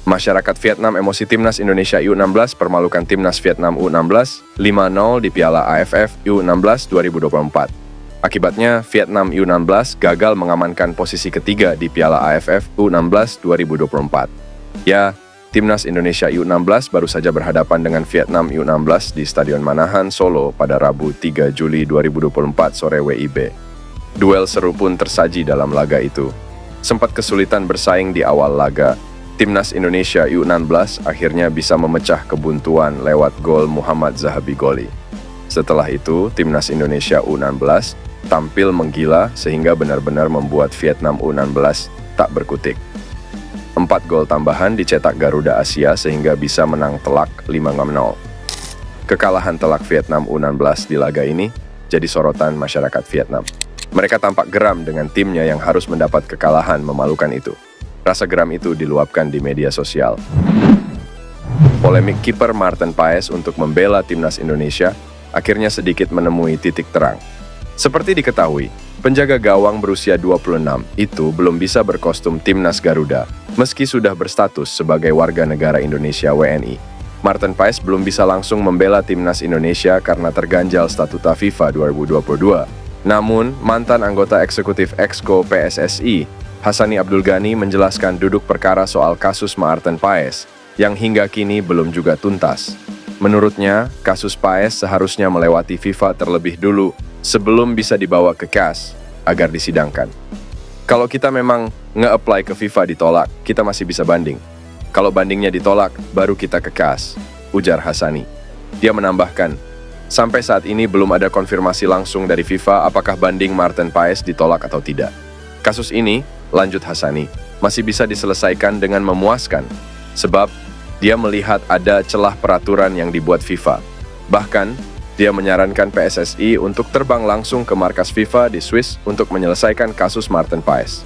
Masyarakat Vietnam emosi timnas Indonesia U16 permalukan timnas Vietnam U16 5-0 di Piala AFF U16 2024. Akibatnya, Vietnam U16 gagal mengamankan posisi ketiga di Piala AFF U16 2024. Ya, timnas Indonesia U16 baru saja berhadapan dengan Vietnam U16 di Stadion Manahan, Solo pada Rabu 3 Juli 2024 sore WIB. Duel seru pun tersaji dalam laga itu. Sempat kesulitan bersaing di awal laga, timnas Indonesia U16 akhirnya bisa memecah kebuntuan lewat gol Muhammad Zahabi Goli. Setelah itu, timnas Indonesia U16 tampil menggila sehingga benar-benar membuat Vietnam U16 tak berkutik. 4 gol tambahan dicetak Garuda Asia sehingga bisa menang telak 5-0. Kekalahan telak Vietnam U16 di laga ini jadi sorotan masyarakat Vietnam. Mereka tampak geram dengan timnya yang harus mendapat kekalahan memalukan itu. Rasa geram itu diluapkan di media sosial. Polemik kiper Maarten Paes untuk membela timnas Indonesia akhirnya sedikit menemui titik terang. Seperti diketahui, penjaga gawang berusia 26 itu belum bisa berkostum timnas Garuda meski sudah berstatus sebagai warga negara Indonesia WNI. Maarten Paes belum bisa langsung membela timnas Indonesia karena terganjal statuta FIFA 2022. Namun, mantan anggota eksekutif Exco PSSI, Hassani Abdul Ghani menjelaskan duduk perkara soal kasus Maarten Paes yang hingga kini belum juga tuntas. Menurutnya, kasus Paes seharusnya melewati FIFA terlebih dulu sebelum bisa dibawa ke CAS agar disidangkan. Kalau kita memang nge-apply ke FIFA ditolak, kita masih bisa banding. Kalau bandingnya ditolak, baru kita ke CAS, ujar Hassani. Dia menambahkan, sampai saat ini belum ada konfirmasi langsung dari FIFA apakah banding Maarten Paes ditolak atau tidak. Kasus ini, lanjut Hassani, masih bisa diselesaikan dengan memuaskan, sebab dia melihat ada celah peraturan yang dibuat FIFA. Bahkan, dia menyarankan PSSI untuk terbang langsung ke markas FIFA di Swiss untuk menyelesaikan kasus Maarten Paes.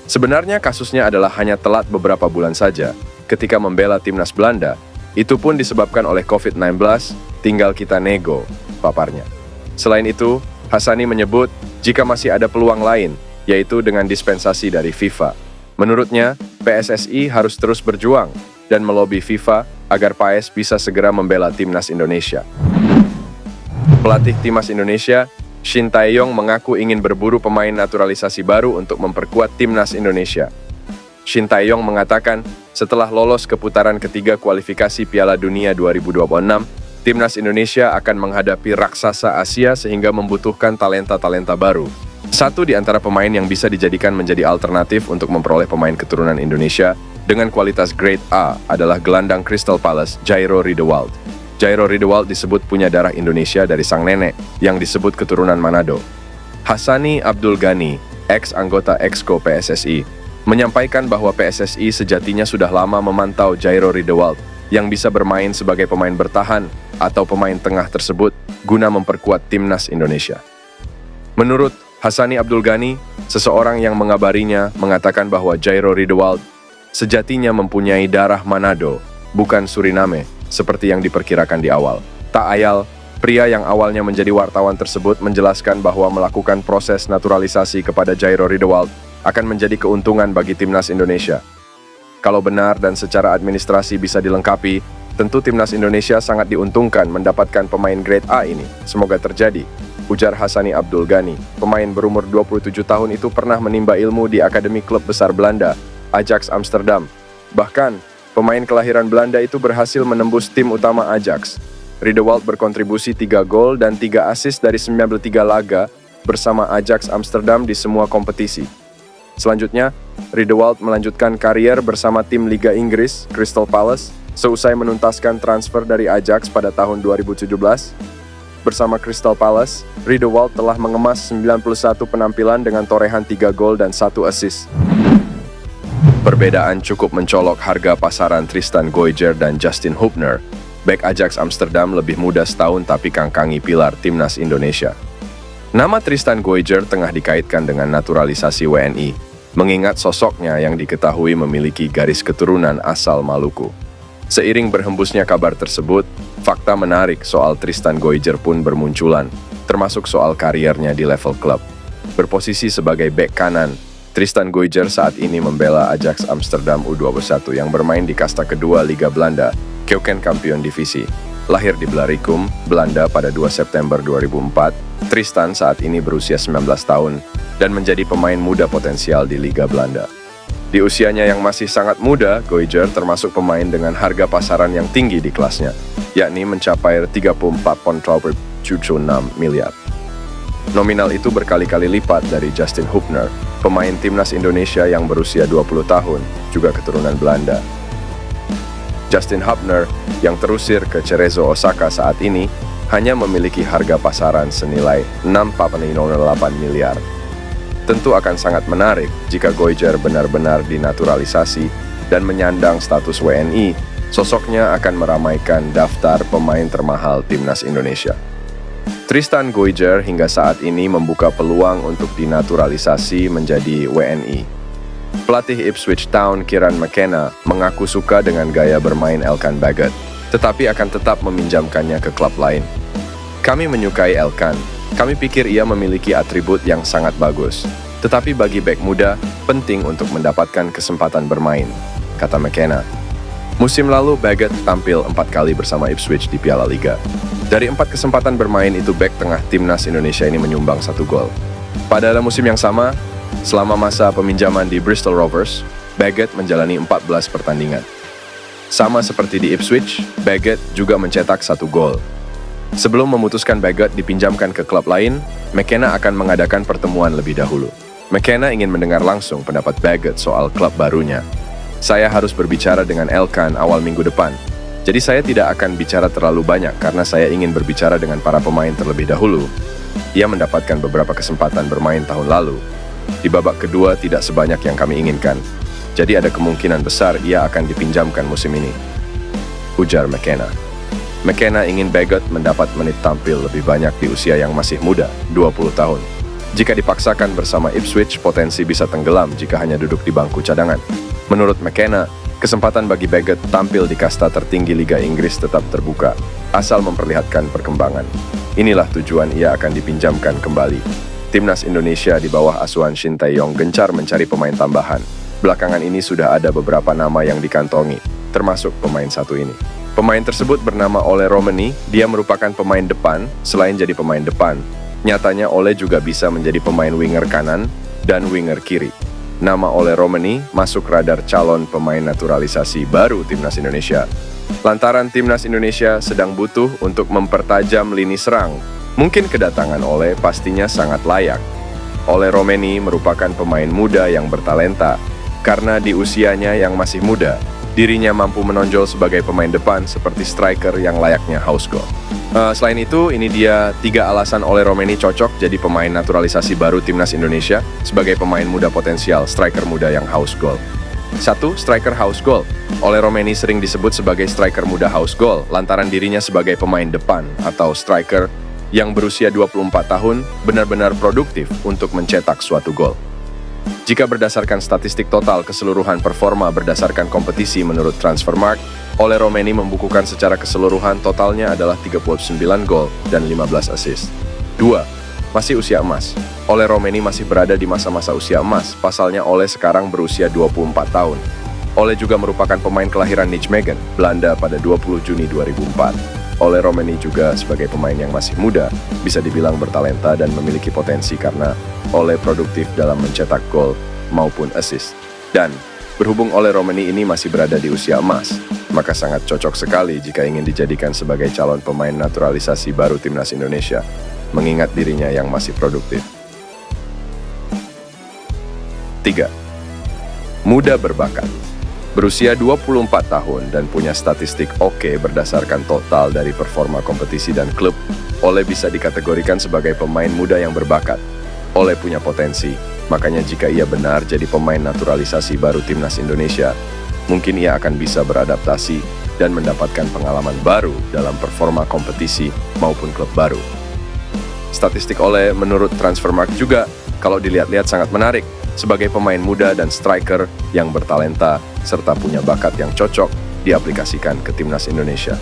Sebenarnya kasusnya adalah hanya telat beberapa bulan saja ketika membela timnas Belanda, itu pun disebabkan oleh COVID-19, tinggal kita nego, paparnya. Selain itu, Hassani menyebut jika masih ada peluang lain, yaitu dengan dispensasi dari FIFA. Menurutnya, PSSI harus terus berjuang dan melobi FIFA agar Paes bisa segera membela timnas Indonesia. Pelatih timnas Indonesia, Shin Tae-yong mengaku ingin berburu pemain naturalisasi baru untuk memperkuat timnas Indonesia. Shin Tae-yong mengatakan, setelah lolos ke putaran ketiga kualifikasi Piala Dunia 2026, timnas Indonesia akan menghadapi raksasa Asia sehingga membutuhkan talenta-talenta baru. Satu di antara pemain yang bisa dijadikan menjadi alternatif untuk memperoleh pemain keturunan Indonesia dengan kualitas grade A adalah gelandang Crystal Palace, Jairo Riedewald. Jairo Riedewald disebut punya darah Indonesia dari sang nenek yang disebut keturunan Manado. Hassani Abdul Ghani, ex-anggota Exco PSSI, menyampaikan bahwa PSSI sejatinya sudah lama memantau Jairo Riedewald yang bisa bermain sebagai pemain bertahan atau pemain tengah tersebut guna memperkuat timnas Indonesia. Menurut Hassani Abdul Ghani, seseorang yang mengabarinya mengatakan bahwa Jairo Riedewald sejatinya mempunyai darah Manado, bukan Suriname, seperti yang diperkirakan di awal. Tak ayal, pria yang awalnya menjadi wartawan tersebut menjelaskan bahwa melakukan proses naturalisasi kepada Jairo Riedewald akan menjadi keuntungan bagi timnas Indonesia. Kalau benar dan secara administrasi bisa dilengkapi, tentu timnas Indonesia sangat diuntungkan mendapatkan pemain grade A ini. Semoga terjadi, ujar Hassani Abdul Ghani. Pemain berumur 27 tahun itu pernah menimba ilmu di Akademi Klub Besar Belanda, Ajax Amsterdam. Bahkan, pemain kelahiran Belanda itu berhasil menembus tim utama Ajax. Riedewald berkontribusi 3 gol dan 3 assist dari 93 laga bersama Ajax Amsterdam di semua kompetisi. Selanjutnya, Riedewald melanjutkan karier bersama tim Liga Inggris, Crystal Palace, seusai menuntaskan transfer dari Ajax pada tahun 2017. Bersama Crystal Palace, Riedewald telah mengemas 91 penampilan dengan torehan 3 gol dan 1 assist. Perbedaan cukup mencolok harga pasaran Tristan Goijer dan Justin Hubner. Bek Ajax Amsterdam lebih muda setahun tapi kangkangi pilar timnas Indonesia. Nama Tristan Goijer tengah dikaitkan dengan naturalisasi WNI, mengingat sosoknya yang diketahui memiliki garis keturunan asal Maluku. Seiring berhembusnya kabar tersebut, fakta menarik soal Tristan Goijer pun bermunculan, termasuk soal kariernya di level klub. Berposisi sebagai bek kanan, Tristan Goijer saat ini membela Ajax Amsterdam U21 yang bermain di kasta kedua Liga Belanda, Keukenkampioen Divisi. Lahir di Blaricum, Belanda pada 2 September 2004, Tristan saat ini berusia 19 tahun dan menjadi pemain muda potensial di Liga Belanda. Di usianya yang masih sangat muda, Goijer termasuk pemain dengan harga pasaran yang tinggi di kelasnya, yakni mencapai 34,76 miliar. Nominal itu berkali-kali lipat dari Justin Hubner, pemain timnas Indonesia yang berusia 20 tahun, juga keturunan Belanda. Justin Hubner, yang terusir ke Cerezo Osaka saat ini, hanya memiliki harga pasaran senilai 6,08 miliar. Tentu akan sangat menarik jika Goijer benar-benar dinaturalisasi dan menyandang status WNI, sosoknya akan meramaikan daftar pemain termahal timnas Indonesia. Tristan Goijer hingga saat ini membuka peluang untuk dinaturalisasi menjadi WNI. Pelatih Ipswich Town Kieran McKenna mengaku suka dengan gaya bermain Elkan Baggott, tetapi akan tetap meminjamkannya ke klub lain. Kami menyukai Elkan, kami pikir ia memiliki atribut yang sangat bagus, tetapi bagi bek muda, penting untuk mendapatkan kesempatan bermain, kata McKenna. Musim lalu, Baggott tampil 4 kali bersama Ipswich di Piala Liga. Dari 4 kesempatan bermain itu, bek tengah timnas Indonesia ini menyumbang 1 gol. Pada musim yang sama, selama masa peminjaman di Bristol Rovers, Baggott menjalani 14 pertandingan. Sama seperti di Ipswich, Baggott juga mencetak 1 gol. Sebelum memutuskan Baggott dipinjamkan ke klub lain, McKenna akan mengadakan pertemuan lebih dahulu. McKenna ingin mendengar langsung pendapat Baggott soal klub barunya. Saya harus berbicara dengan Elkan awal minggu depan. Jadi saya tidak akan bicara terlalu banyak karena saya ingin berbicara dengan para pemain terlebih dahulu. Ia mendapatkan beberapa kesempatan bermain tahun lalu. Di babak kedua tidak sebanyak yang kami inginkan. Jadi ada kemungkinan besar ia akan dipinjamkan musim ini, ujar McKenna. McKenna ingin Baggott mendapat menit tampil lebih banyak di usia yang masih muda, 20 tahun. Jika dipaksakan bersama Ipswich, potensi bisa tenggelam jika hanya duduk di bangku cadangan. Menurut McKenna, kesempatan bagi Baggott tampil di kasta tertinggi Liga Inggris tetap terbuka, asal memperlihatkan perkembangan. Inilah tujuan ia akan dipinjamkan kembali. Timnas Indonesia di bawah asuhan Shin Tae-yong gencar mencari pemain tambahan. Belakangan ini sudah ada beberapa nama yang dikantongi, termasuk pemain satu ini. Pemain tersebut bernama Ole Romani, dia merupakan pemain depan, selain jadi pemain depan. Nyatanya Ole juga bisa menjadi pemain winger kanan dan winger kiri. Nama Ole Romani masuk radar calon pemain naturalisasi baru Timnas Indonesia. Lantaran Timnas Indonesia sedang butuh untuk mempertajam lini serang, mungkin kedatangan Ole pastinya sangat layak. Ole Romani merupakan pemain muda yang bertalenta, karena di usianya yang masih muda, dirinya mampu menonjol sebagai pemain depan seperti striker yang layaknya house goal. Selain itu, ini dia 3 alasan Ole Romani cocok jadi pemain naturalisasi baru Timnas Indonesia sebagai pemain muda potensial, striker muda yang house goal. 1. Striker house goal. Ole Romani sering disebut sebagai striker muda house goal lantaran dirinya sebagai pemain depan atau striker yang berusia 24 tahun benar-benar produktif untuk mencetak suatu gol. Jika berdasarkan statistik total keseluruhan performa berdasarkan kompetisi menurut Transfermarkt, Ole Romani membukukan secara keseluruhan totalnya adalah 39 gol dan 15 assist. 2. Masih usia emas. Ole Romani masih berada di masa-masa usia emas, pasalnya Ole sekarang berusia 24 tahun. Ole juga merupakan pemain kelahiran Nijmegen, Belanda pada 20 Juni 2004. Ole Romani juga sebagai pemain yang masih muda, bisa dibilang bertalenta dan memiliki potensi karena Ole produktif dalam mencetak gol maupun assist. Dan berhubung Ole Romani ini masih berada di usia emas, maka sangat cocok sekali jika ingin dijadikan sebagai calon pemain naturalisasi baru Timnas Indonesia, mengingat dirinya yang masih produktif. 3. Muda berbakat. Berusia 24 tahun dan punya statistik oke berdasarkan total dari performa kompetisi dan klub, Ole bisa dikategorikan sebagai pemain muda yang berbakat. Ole punya potensi, makanya jika ia benar jadi pemain naturalisasi baru Timnas Indonesia, mungkin ia akan bisa beradaptasi dan mendapatkan pengalaman baru dalam performa kompetisi maupun klub baru. Statistik Ole menurut Transfermarkt juga, kalau dilihat-lihat sangat menarik, sebagai pemain muda dan striker yang bertalenta serta punya bakat yang cocok diaplikasikan ke Timnas Indonesia.